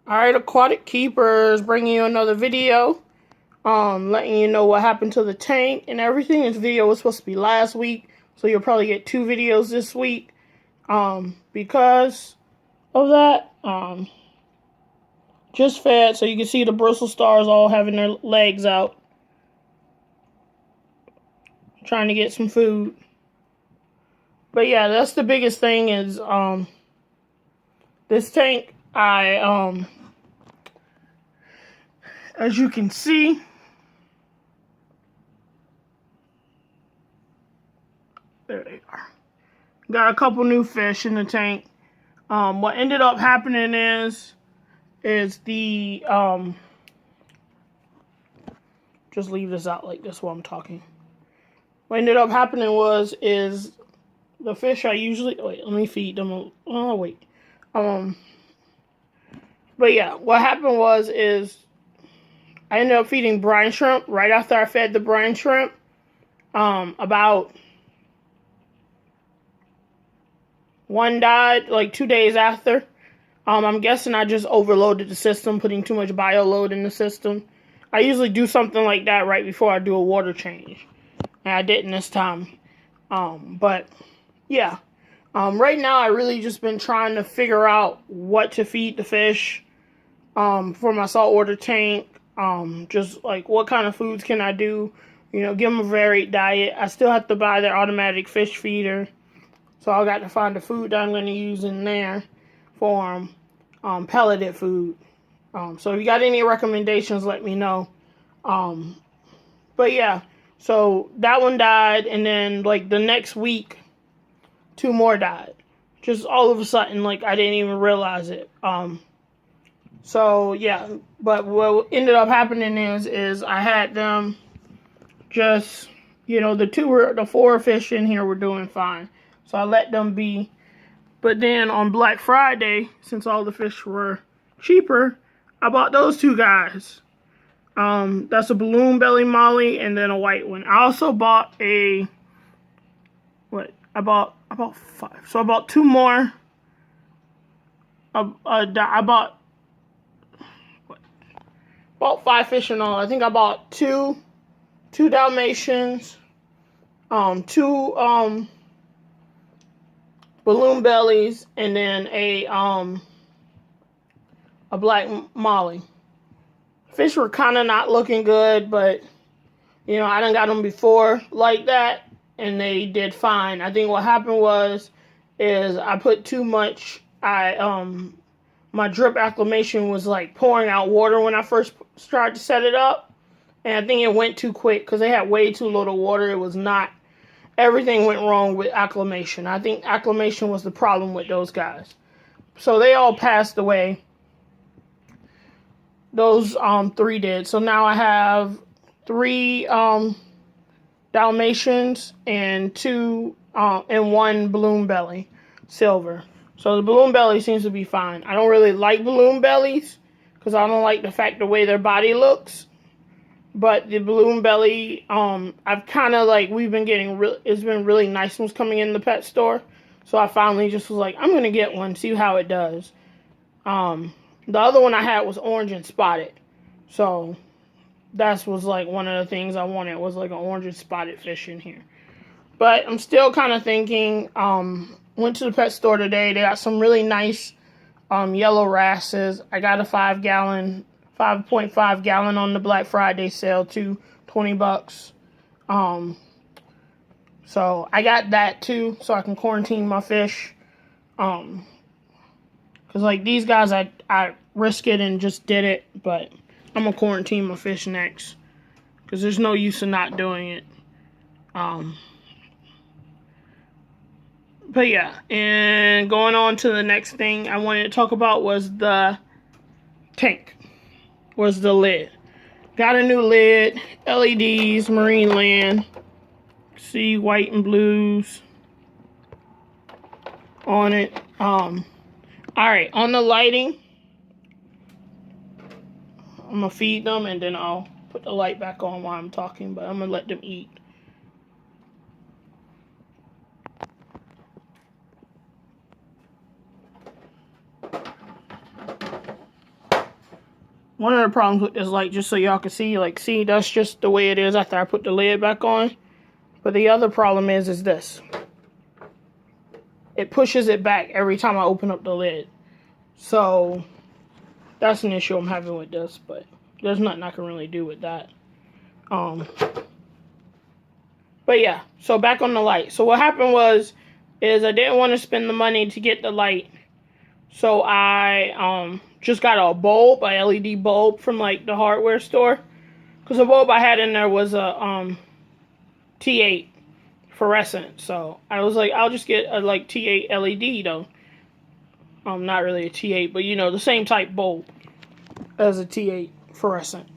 Alright, Aquatic Keepers, bringing you another video. Letting you know what happened to the tank and everything. This video was supposed to be last week, so you'll probably get 2 videos this week. Because of that, just fed, so you can see the bristle stars all having their legs out. Trying to get some food. But yeah, that's the biggest thing is, this tank, as you can see, there they are. Got a couple new fish in the tank. What ended up happening is the, just leave this out like this while I'm talking. What ended up happening is the fish I usually, wait, let me feed them, oh wait. But yeah, what happened is I ended up feeding brine shrimp right after I fed the brine shrimp. About one died like 2 days after. I'm guessing I just overloaded the system, putting too much bio load in the system. I usually do something like that right before I do a water change. And I didn't this time. But yeah. Right now I really just been trying to figure out what to feed the fish for my saltwater tank. Just like what kind of foods can I do? You know, give them a varied diet. I still have to buy their automatic fish feeder. So I got to find the food that I'm going to use in there for pelleted food. So if you got any recommendations, let me know. But yeah, so that one died, and then like the next week, 2 more died. Just all of a sudden, like I didn't even realize it. So yeah, but what ended up happening is I had them just, you know, the 4 fish in here were doing fine. So I let them be. But then on Black Friday, since all the fish were cheaper, I bought those 2 guys. That's a balloon belly molly and then a white one. I also bought I bought 5. So I bought 2 more. I bought 5 fish in all. I think I bought 2 Dalmatians, 2 balloon bellies, and then a black molly. Fish were kind of not looking good, but you know, I done got them before like that, and they did fine. I think what happened is I put too much. My drip acclimation was like pouring out water when I first started to set it up, and I think it went too quick because they had way too little water. It was not. Everything went wrong with acclimation. I think acclimation was the problem with those guys. So they all passed away. Those 3 did. So now I have 3 Dalmatians and 2 and 1 balloon belly silver. So the balloon belly seems to be fine. I don't really like balloon bellies because I don't like the fact the way their body looks. But the balloon belly, I've kind of like, it's been really nice ones coming in the pet store. So I finally just was like, I'm going to get one, see how it does. The other one I had was orange and spotted. So that was like one of the things I wanted was like an orange and spotted fish in here. But I'm still kind of thinking, went to the pet store today. They got some really nice yellow wrasses. I got a 5.5 gallon on the Black Friday sale too, $20. So I got that too, so I can quarantine my fish. Cause like these guys, I risked it and just did it, but I'm gonna quarantine my fish next, cause there's no use in not doing it. But yeah, and going on to the next thing I wanted to talk about was the tank. Was the lid. Got a new lid, LEDs, Marine Land. See white and blues on it. Alright, on the lighting, I'm gonna feed them and then I'll put the light back on while I'm talking, but I'm gonna let them eat. one of the problems with this light, just so y'all can see, like, see, that's just the way it is after I put the lid back on. But the other problem is this. It pushes it back every time I open up the lid. So that's an issue I'm having with this, but there's nothing I can really do with that. But yeah, so back on the light. So what happened is I didn't want to spend the money to get the light. So I just got a bulb, a LED bulb from like the hardware store. Because the bulb I had in there was a T8 fluorescent. So I was like, I'll just get a like T8 LED though. Not really a T8, but you know, the same type bulb as a T8 fluorescent.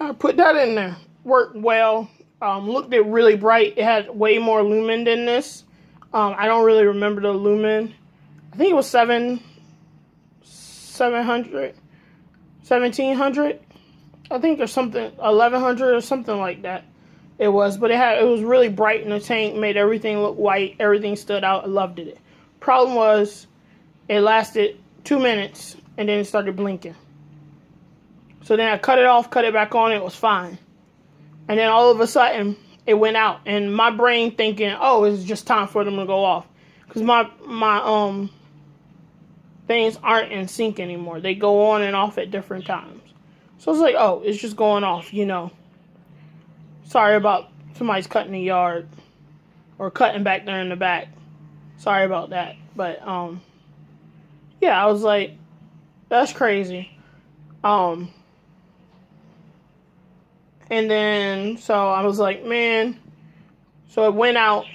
I put that in there. Worked well. Looked it really bright. It had way more lumen than this. I don't really remember the lumen. I think it was 1700. I think or something, 1100 or something like that. It was, but it was really bright in the tank. Made everything look white. Everything stood out. I loved it. Problem was, it lasted 2 minutes and then it started blinking. So then I cut it off, cut it back on. It was fine. And then all of a sudden, it went out. And my brain thinking, oh, it's just time for them to go off. Because my things aren't in sync anymore. They go on and off at different times. So it's like, oh, it's just going off, you know. Sorry about somebody's cutting the yard. Or cutting back there in the back. Sorry about that. But, yeah, I was like, that's crazy. And then, so I was like, man. So it went out.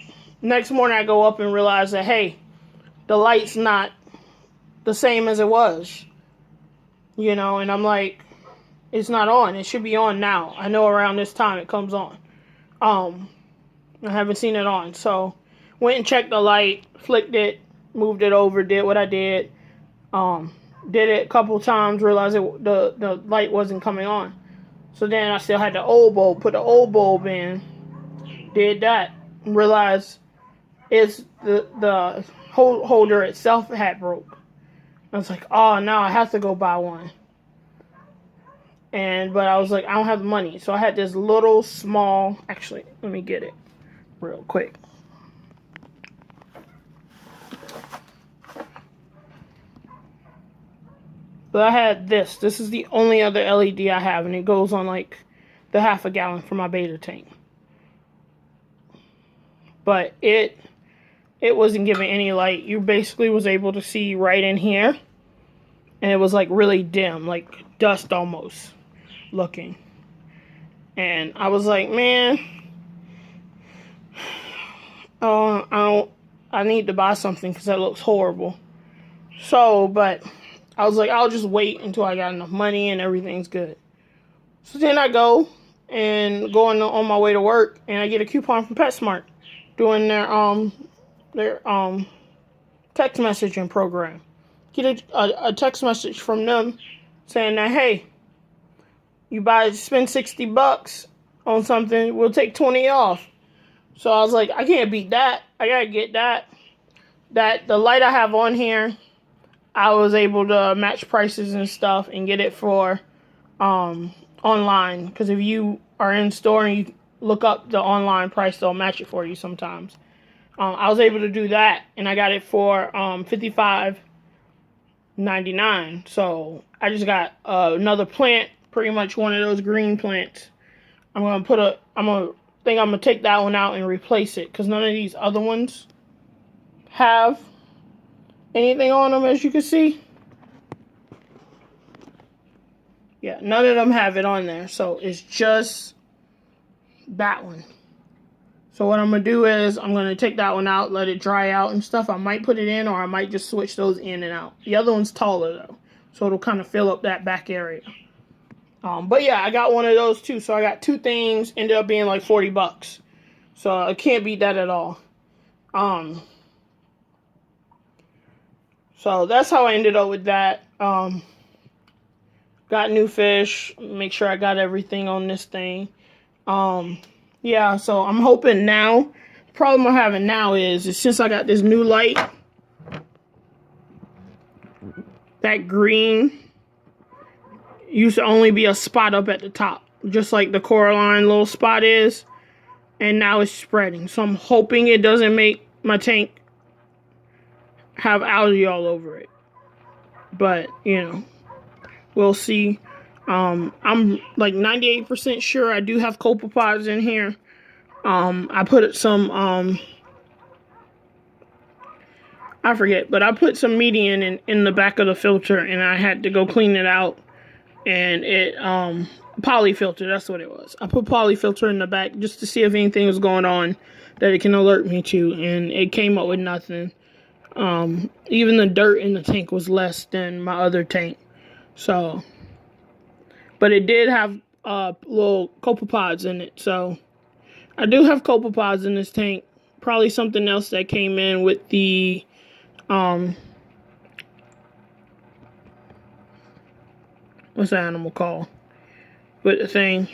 Next morning, I go up and realize that, hey, the light's not the same as it was. You know, and I'm like, it's not on. It should be on now. I know around this time it comes on. I haven't seen it on. So, went and checked the light, flicked it, moved it over, did what I did. Did it a couple times, realized the light wasn't coming on. So then I still had the old bulb, put the old bulb in, did that, realized it's the holder itself had broke. I was like, oh, now I have to go buy one. But I was like, I don't have the money. So I had this little small, actually, let me get it real quick. But I had this. This is the only other LED I have, and it goes on like the half a gallon for my beta tank. But it wasn't giving any light. You basically was able to see right in here, and it was like really dim, like dust almost looking. And I was like, man, I need to buy something because that looks horrible. So, but I was like, I'll just wait until I got enough money and everything's good. So then I go on my way to work, and I get a coupon from PetSmart doing their text messaging program. Get a text message from them saying that, hey, you spend $60 on something, we'll take 20 off. So I was like, I can't beat that. I gotta get that. The light I have on here, I was able to match prices and stuff and get it for online. Because if you are in store and you look up the online price, they'll match it for you sometimes. I was able to do that, and I got it for $55.99. So I just got another plant, pretty much one of those green plants. I'm gonna take that one out and replace it because none of these other ones have anything on them, as you can see. Yeah, none of them have it on there, so it's just that one. So what I'm going to do is I'm going to take that one out, let it dry out and stuff. I might put it in, or I might just switch those in and out. The other one's taller, though, so it'll kind of fill up that back area. But yeah, I got one of those, too. So I got two things, ended up being like $40. So I can't beat that at all. So that's how I ended up with that. Got new fish. Make sure I got everything on this thing. Yeah, so I'm hoping now. The problem I'm having now is since I got this new light, that green, used to only be a spot up at the top, just like the Coraline little spot is, and now it's spreading. So I'm hoping it doesn't make my tank have algae all over it. But, you know, we'll see. I'm like 98% sure I do have copepods in here. I put some, I forget, but I put some median in the back of the filter, and I had to go clean it out. And it, polyfilter, that's what it was. I put polyfilter in the back just to see if anything was going on that it can alert me to, and it came up with nothing. Even the dirt in the tank was less than my other tank. So, but it did have little copepods in it. So I do have copepods in this tank. Probably something else that came in with the what's the animal called? With the thing.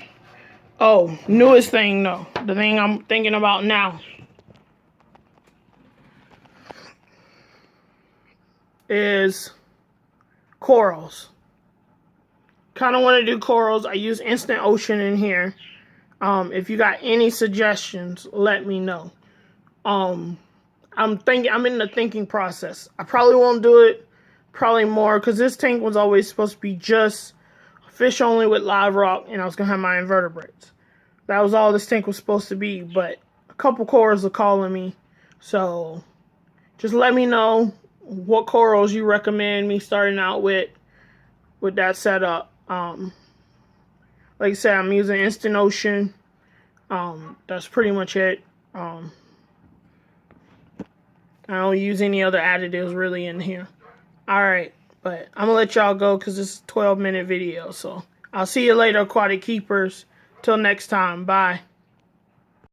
Oh, newest thing though. The thing I'm thinking about now is corals. Kind of want to do corals. I use Instant Ocean in here. If you got any suggestions, let me know. I'm in the thinking process. I probably won't do it. Probably more, because this tank was always supposed to be just fish only with live rock, and I was gonna have my invertebrates. That was all this tank was supposed to be. But a couple corals are calling me, so just let me know what corals you recommend me starting out with that setup. Like I said, I'm using Instant Ocean. That's pretty much it. I don't use any other additives really in here. Alright, but I'm gonna let y'all go because this is a 12-minute video. So I'll see you later, aquatic keepers. Till next time, bye.